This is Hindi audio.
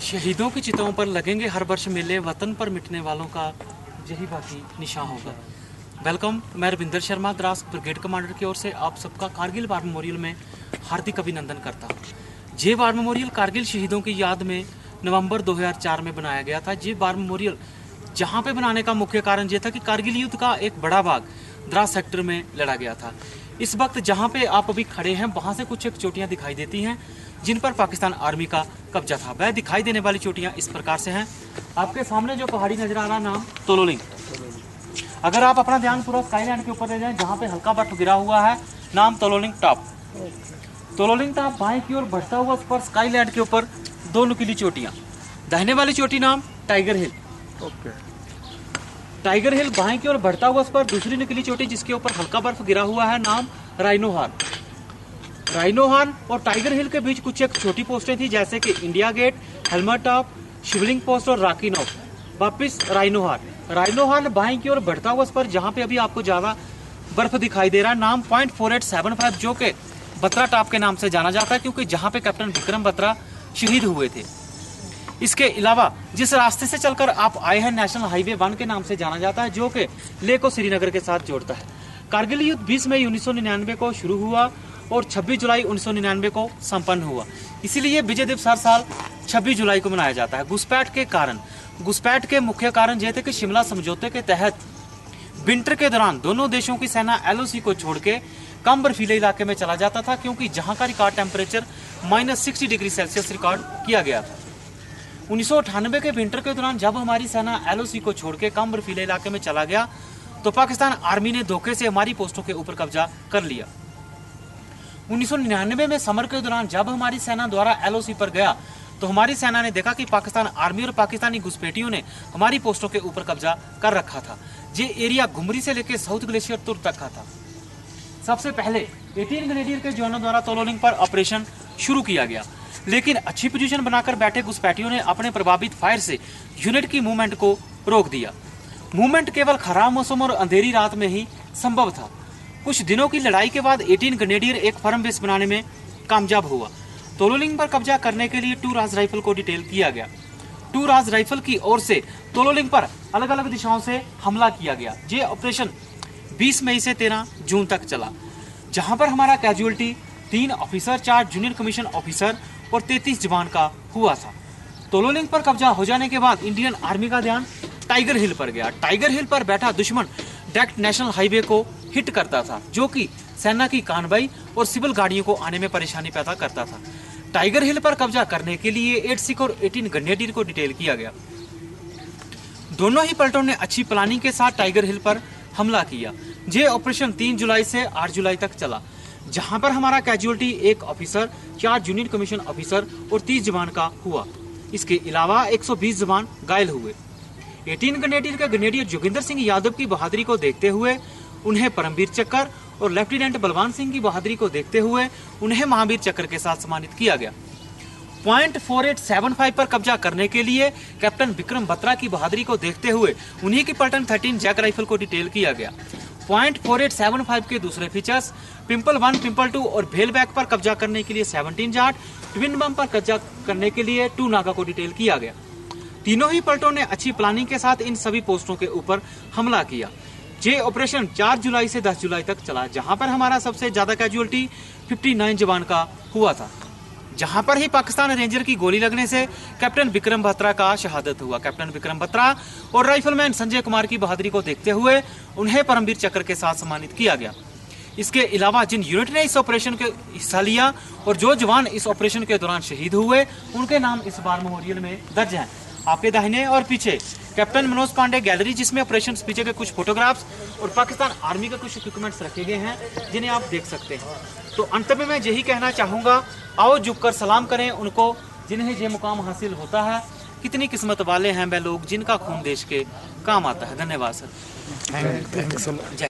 शहीदों की चिताओं पर लगेंगे हर वर्ष मेले, वतन पर मिटने वालों का यही बाकी निशान होगा। वेलकम, मैं रविंदर शर्मा द्रास ब्रिगेड कमांडर की ओर से आप सबका कारगिल वार मेमोरियल में हार्दिक अभिनंदन करता हूँ। ये वार मेमोरियल कारगिल शहीदों की याद में नवंबर 2004 में बनाया गया था। ये वार मेमोरियल जहाँ पे बनाने का मुख्य कारण ये था कि कारगिल युद्ध का एक बड़ा भाग द्रास सेक्टर में लड़ा गया था। इस वक्त जहाँ पे आप अभी खड़े हैं वहाँ से कुछ एक चोटियाँ दिखाई देती हैं जिन पर पाकिस्तान आर्मी का कब्जा था। वह दिखाई देने वाली चोटियाँ इस प्रकार से हैं। आपके सामने जो पहाड़ी नजर आ रहा नाम तोलोलिंग। अगर आप अपना ध्यान पूरा स्काईलैंड के ऊपर ले जाएं जहाँ पे हल्का बर्फ गिरा हुआ है, नाम तोलोलिंग टॉप। तोलोलिंग टॉप बाएं की ओर बढ़ता हुआ उस पर स्काईलैंड के ऊपर दो नुकीली चोटियाँ। दाहिने वाली चोटी नाम टाइगर हिल। टाइगर हिल बाएं की ओर बढ़ता हुआ उस पर दूसरी नुकीली चोटी जिसके ऊपर हल्का बर्फ गिरा हुआ है, नाम राइनो हॉर्न। राइनो हॉर्न और टाइगर हिल के बीच कुछ एक छोटी पोस्टें थी जैसे कि इंडिया गेट, हेलमेट टॉप, शिवलिंग पोस्ट और रॉकी नॉक। वापिस राइनो हॉर्न। राइनो हॉर्न बाएं की ओर बढ़ता हुआ उस पर जहां पे अभी आपको ज्यादा बर्फ दिखाई दे रहा है, नाम .4875 जो कि बत्रा टॉप के नाम से जाना जाता है क्योंकि जहां पे कैप्टन विक्रम बत्रा शहीद हुए थे। इसके अलावा जिस रास्ते से चलकर आप आए हैं नेशनल हाईवे 1 के नाम से जाना जाता है जो कि लेह को श्रीनगर के साथ जोड़ता है। कारगिल युद्ध 20 मई 1999 को शुरू हुआ और 26 जुलाई 1999 को संपन्न हुआ। इसीलिए विजय दिवस हर साल 26 जुलाई को मनाया जाता है। घुसपैठ के कारण, घुसपैठ के मुख्य कारण यह थे कि शिमला समझौते के तहत विंटर के दौरान दोनों देशों की सेना LOC को छोड़ के कम बर्फीले इलाके में चला जाता था क्योंकि जहां का record temperature -60 degree Celsius record किया गया था। 1998 के विंटर के दौरान जब हमारी सेना LOC को छोड़ के कम बर्फीले इलाके में चला गया तो पाकिस्तान आर्मी ने धोखे से हमारी पोस्टों के ऊपर कब्जा कर लिया। 1999 में समर के दौरान जब हमारी सेना द्वारा LOC पर गया तो हमारी सेना ने देखा कि पाकिस्तान आर्मी और पाकिस्तानी घुसपैठियों ने हमारी पोस्टों के ऊपर कब्जा कर रखा था। ये एरिया घुमरी से लेकर साउथ ग्लेशियर तुर तक का था। सबसे पहले 18 ग्रेनेडियर के जवानों द्वारा तोलोलिंग पर ऑपरेशन शुरू किया गया, लेकिन अच्छी पोजीशन बनाकर बैठे घुसपैठियों ने अपने प्रभावित फायर से यूनिट की मूवमेंट को रोक दिया। मूवमेंट केवल खराब मौसम और अंधेरी रात में ही संभव था। कुछ दिनों की लड़ाई के बाद 18 ग्रेनेडियर एक फर्म बेस बनाने में कामयाब हुआ। तोलोलिंग पर कब्जा करने के लिए 2 राज राइफल को डिटेल किया गया। 2 राज राइफल की ओर से तोलोलिंग पर अलग अलग दिशाओं से हमला किया गया। ये ऑपरेशन 20 मई से 13 जून तक चला, जहां पर हमारा casualty 3 officer, 4 junior commission officer और 33 जवान का हुआ था। तोलोलिंग पर कब्जा हो जाने के बाद इंडियन आर्मी का ध्यान टाइगर हिल पर गया। टाइगर हिल पर बैठा दुश्मन डायरेक्ट नेशनल हाईवे को हिट करता था जो कि सेना की कानवाई और सिविल गाड़ियों को आने में परेशानी पैदा करता था। टाइगर हिल पर कब्जा करने के लिए 8 सिख और 18 ग्रेनेडियर को डिटेल किया गया। दोनों ही पलटों ने अच्छी प्लानिंग के साथ टाइगर हिल पर हमला किया। ये ऑपरेशन 3 जुलाई से 8 जुलाई तक चला, जहां पर हमारा casualty 1 officer, 4 junior commission officer और 30 जवान का हुआ। इसके अलावा 120 जवान घायल हुए। 18 ग्रेनेडियर के ग्रेनेडियर जोगिंदर सिंह यादव की बहादुरी को देखते हुए उन्हें परमवीर चक्र और लेफ्टिनेंट बलवान सिंह की बहादुरी को देखते हुए उन्हें महावीर चक्र के साथ सम्मानित किया गया। .4875 पर कब्जा करने के लिए कैप्टन विक्रम बत्रा की बहादुरी को देखते हुए उन्हीं की पलटन 13 जैक राइफल को डिटेल किया गया। .4875 के दूसरे फीचर्स पिंपल 1, पिंपल 2 और भेलबैक पर कब्जा करने के लिए 17 जाट, ट्विन बम पर कब्जा करने के लिए 2 नागा को डिटेल किया गया। तीनों ही पलटों ने अच्छी प्लानिंग के साथ इन सभी पोस्टों के ऊपर हमला किया। ये ऑपरेशन 4 जुलाई से 10 जुलाई तक चला, जहां पर हमारा सबसे ज्यादा कैजुअलिटी 59 जवान का हुआ था। जहां पर ही पाकिस्तान रेंजर की गोली लगने से कैप्टन विक्रम बत्रा का शहादत हुआ। कैप्टन विक्रम बत्रा और राइफलमैन संजय कुमार की बहादुरी को देखते हुए उन्हें परमवीर चक्र के साथ सम्मानित किया गया। इसके अलावा जिन यूनिट ने इस ऑपरेशन के हिस्सा लिया और जो जवान इस ऑपरेशन के दौरान शहीद हुए उनके नाम इस बार मेमोरियल में दर्ज हैं। आपके दाहिने और पीछे कैप्टन मनोज पांडे गैलरी, जिसमें ऑपरेशन पीछे के कुछ फोटोग्राफ्स और पाकिस्तान आर्मी के कुछ इक्विपमेंट्स रखे गए हैं जिन्हें आप देख सकते हैं। तो अंत में मैं यही कहना चाहूँगा, आओ झुककर सलाम करें उनको जिन्हें ये मुकाम हासिल होता है। कितनी किस्मत वाले हैं वे लोग जिनका खून देश के काम आता है। धन्यवाद सर।